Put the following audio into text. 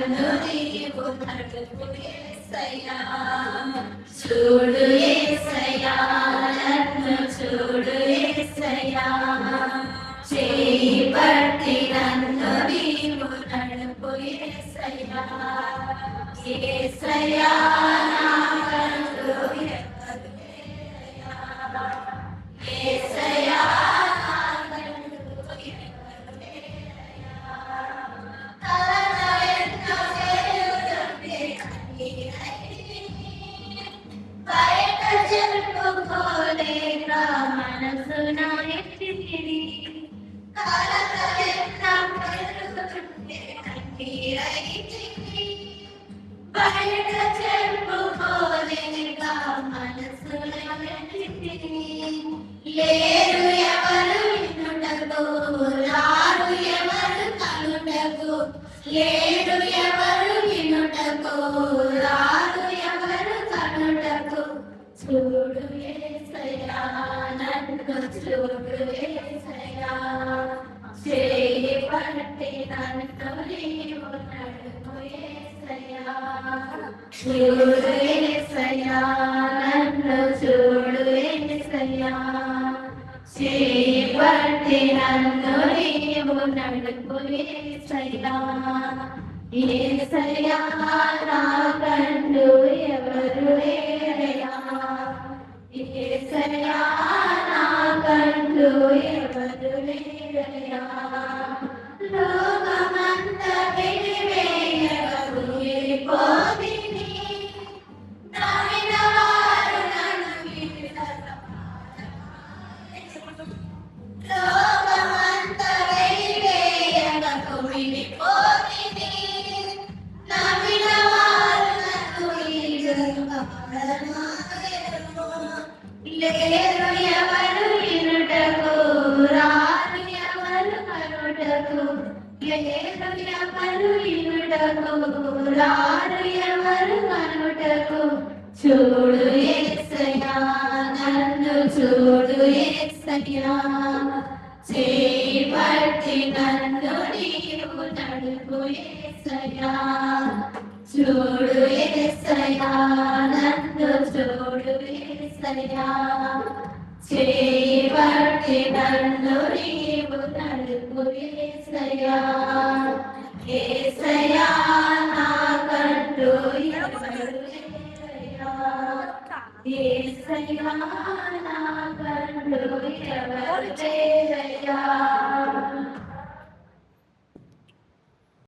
నన్ను నీవు నడుపు యేసయ్యా చూడు యేసయ్యా నన్ను చూడు యేసయ్యా చేయి పట్టి నన్ను నీవు నడుపు యేసయ్యా యేసయ్యా నాకంటూ ఎవరు లేరయ్యా యేసయ్యా మనసున ఎత్తిరి బయట చెప్పుకోలేగా మనసున ఎత్తిరి లేరు ఎవరు వినుటకు రారు ఎవరు కనుటకు లేరు ఎవరు వినుటకు రారు ఎవరు కనుటకు చూడు యేసయ్యా నన్ను చూడు యేసయ్యా చేయి పట్టి నన్ను నీవు నడుపు యేసయ్యా చూడు యేసయ్యా నన్ను చూడు యేసయ్యా చేయి పట్టి నన్ను నీవు నడుపు యేసయ్యా యేసయ్యా నాకంటూ ఎవరు లేరయ్యా యేసయ్యా నాకంటూ ఎవరు లేరయ్యా లోకమంతా వెలివేయగా కూలిపోతిని నమ్మిన వారు నన్ను లోకమంతా వెలివేయగా కూలిపోతిని నమ్మిన వారు నన్ను లేరు ఎవరు వినుటకు రారు ఎవరు కనుటకు లేరు ఎవరు వినుటకు రారు ఎవరు కనుటకు చూడు యేసయ్యా నన్ను చూడు యేసయ్యా చేయి పట్టి నన్ను నీవు నడుపు యేసయ్యా చూడు యేసయ్యా నన్ను చూడు యేసయ్యా చేయి పట్టి నన్ను నీవు నడుపు యేసయ్యా యేసయ్యా నాకంటూ ఎవరు లేరయ్యా యేసయ్యా నాకంటూ ఎవరు లేరయ్యా